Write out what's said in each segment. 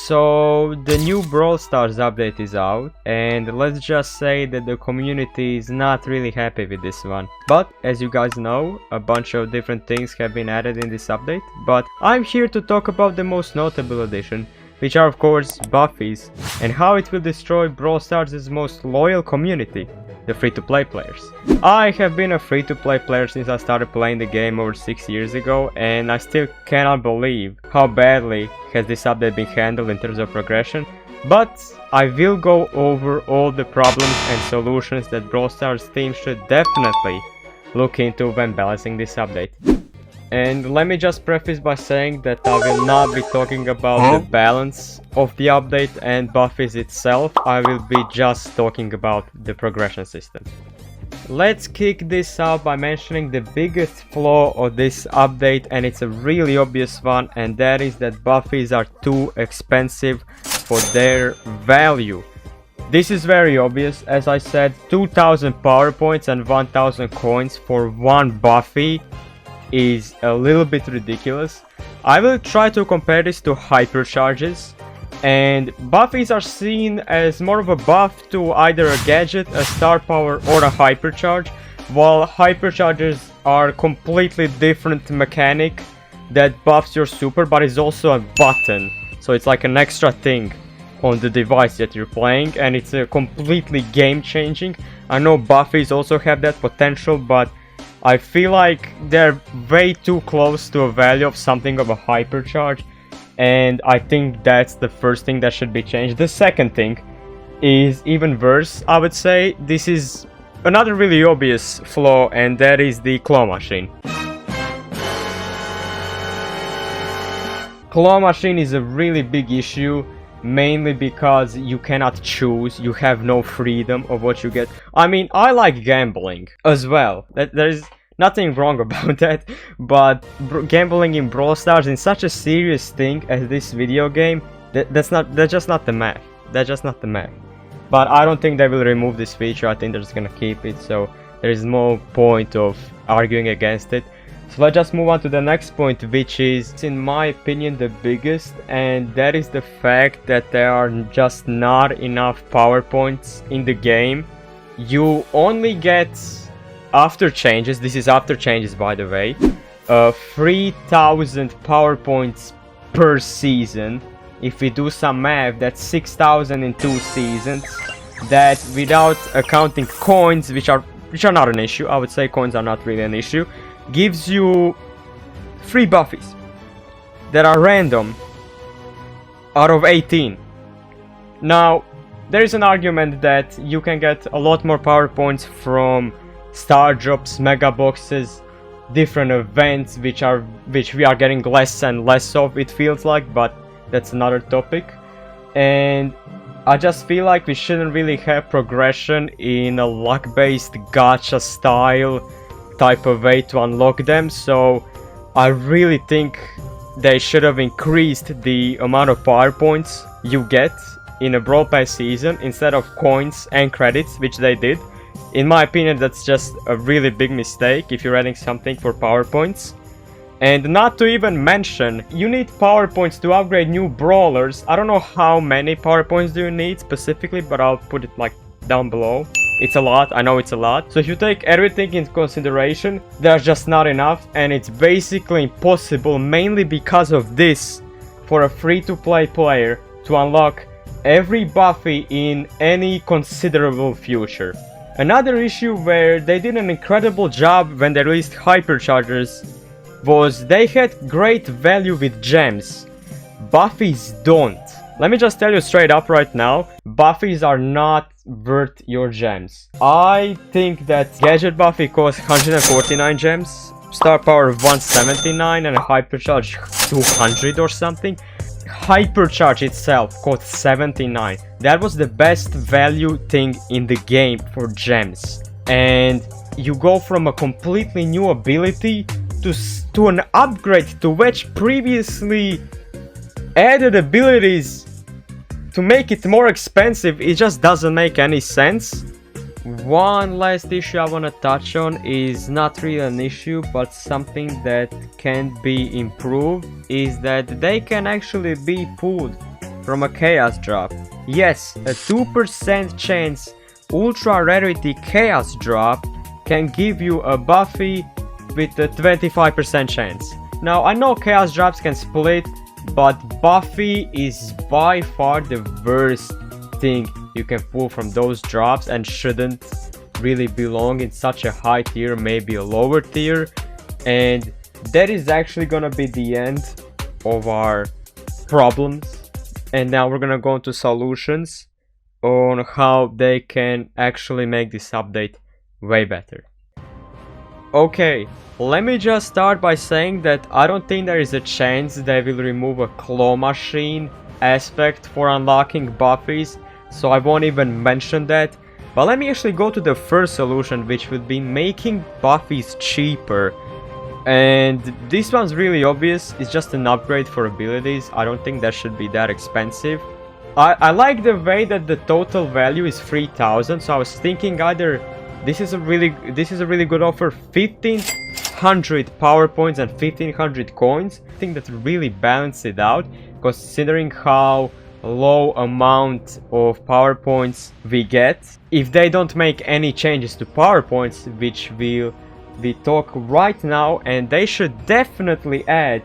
So the new Brawl Stars update is out, and let's just say that the community is not really happy with this one. But as you guys know, a bunch of different things have been added in this update, but I'm here to talk about the most notable addition, which are of course buffies, and how it will destroy Brawl Stars' most loyal community, the free-to-play players. I have been a free-to-play player since I started playing the game over 6 years ago, and I still cannot believe how badly has this update been handled in terms of progression. But I will go over all the problems and solutions that Brawl Stars team should definitely look into when balancing this update. And let me just preface by saying that I will not be talking about the balance of the update and buffies itself. I will be just talking about the progression system. Let's kick this out by mentioning the biggest flaw of this update, and it's a really obvious one, and that is that buffies are too expensive for their value. This is very obvious. As I said, 2000 power points and 1000 coins for one buffy is a little bit ridiculous. I will try to compare this to hypercharges, and buffies are seen as more of a buff to either a gadget, a star power, or a hypercharge, while hypercharges are completely different mechanic that buffs your super, but is also a button, so it's like an extra thing on the device that you're playing, and it's a completely game changing. I know buffies also have that potential, but I feel like they're way too close to a value of something of a hypercharge, and I think that's the first thing that should be changed. The second thing is even worse, I would say. This is another really obvious flaw, and that is the claw machine. Claw machine is a really big issue, mainly because you cannot choose, you have no freedom of what you get. I mean, I like gambling as well, there's nothing wrong about that, but gambling in Brawl Stars in such a serious thing as this video game, that's just not the math. That's just not the math. But I don't think they will remove this feature. I think they're just gonna keep it, so there is no point of arguing against it. So let's just move on to the next point, which is, in my opinion, the biggest, and that is the fact that there are just not enough power points in the game. You only get, after changes, this is after changes by the way, 3000 power points per season. If we do some math, that's 6000 in 2 seasons. That, without accounting coins, which are not an issue, I would say coins are not really an issue, gives you 3 buffies that are random out of 18. Now, there is an argument that you can get a lot more power points from star drops, mega boxes, different events which we are getting less and less of, it feels like, but that's another topic. And I just feel like we shouldn't really have progression in a luck-based gacha style type of way to unlock them, so I really think they should have increased the amount of power points you get in a Brawl Pass season instead of coins and credits, which they did. In my opinion, that's just a really big mistake if you're adding something for power points. And not to even mention, you need power points to upgrade new brawlers. I don't know how many power points do you need specifically, but I'll put it like down below. It's a lot, I know it's a lot. So if you take everything into consideration, there's just not enough, and it's basically impossible, mainly because of this, for a free-to-play player to unlock every buffy in any considerable future. Another issue where they did an incredible job when they released hyperchargers was they had great value with gems. Buffies don't. Let me just tell you straight up right now, buffies are not worth your gems. I think that gadget buffy costs 149 gems, star power 179, and a hypercharge 200 or something. Hypercharge itself cost 79. That was the best value thing in the game for gems. And you go from a completely new ability to an upgrade to which previously added abilities to make it more expensive. It just doesn't make any sense. One last issue I want to touch on is not really an issue, but something that can be improved, is that they can actually be pulled from a chaos drop. Yes, a 2% chance ultra rarity chaos drop can give you a buffy with a 25% chance. Now I know chaos drops can split, but buffy is by far the worst thing you can pull from those drops and shouldn't really belong in such a high tier, maybe a lower tier. And that is actually gonna be the end of our problems, and now we're gonna go into solutions on how they can actually make this update way better. Okay, let me just start by saying that I don't think there is a chance they will remove a claw machine aspect for unlocking buffies, so I won't even mention that. But let me actually go to the first solution, which would be making buffies cheaper. And this one's really obvious, it's just an upgrade for abilities. I don't think that should be that expensive. I like the way that the total value is 3000, so I was thinking either this is a really good offer, 1500 power points and 1500 coins. I think that really balances it out, considering how low amount of power points we get. If they don't make any changes to power points, which we talk right now, and they should definitely add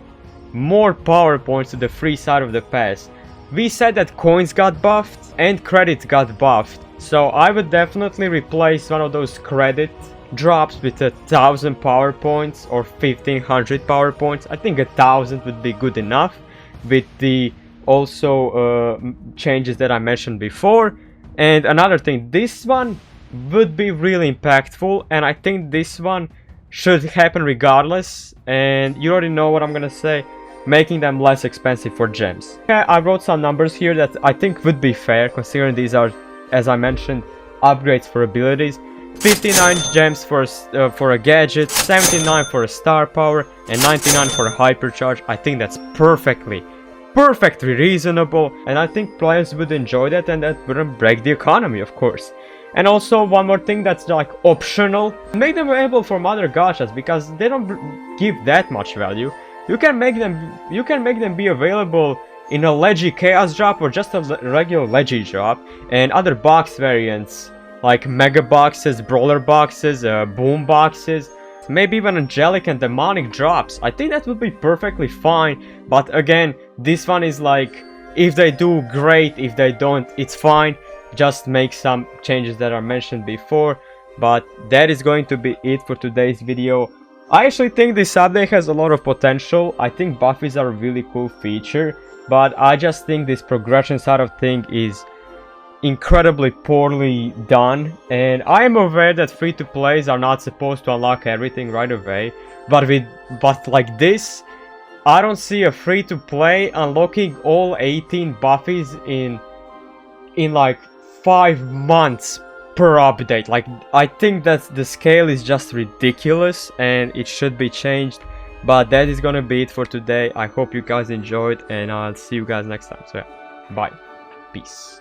more power points to the free side of the pass. We said that coins got buffed and credits got buffed, so I would definitely replace one of those credit drops with 1000 power points or 1500 power points. I think 1000 would be good enough with the also changes that I mentioned before. And another thing, this one would be really impactful, and I think this one should happen regardless, and you already know what I'm gonna say, making them less expensive for gems. Okay, I wrote some numbers here that I think would be fair, considering these are, as I mentioned, upgrades for abilities. 59 gems for a gadget, 79 for a star power, and 99 for a hypercharge. I think that's perfectly reasonable, and I think players would enjoy that, and that wouldn't break the economy, of course. And also one more thing that's like optional, make them available from other gachas, because they don't give that much value. You can make them be available in a leggy chaos drop or just a regular leggy drop, and other box variants like mega boxes, brawler boxes, boom boxes, maybe even angelic and demonic drops. I think that would be perfectly fine, but again, this one is like, if they do, great, if they don't, it's fine. Just make some changes that are mentioned before. But that is going to be it for today's video. I actually think this update has a lot of potential. I think buffies are a really cool feature, but I just think this progression side of thing is incredibly poorly done, and I am aware that free-to-plays are not supposed to unlock everything right away, but like this, I don't see a free-to-play unlocking all 18 buffies in like 5 months per update. Like, I think that the scale is just ridiculous and it should be changed. But that is gonna be it for today. I hope you guys enjoyed, and I'll see you guys next time. So yeah, bye, peace.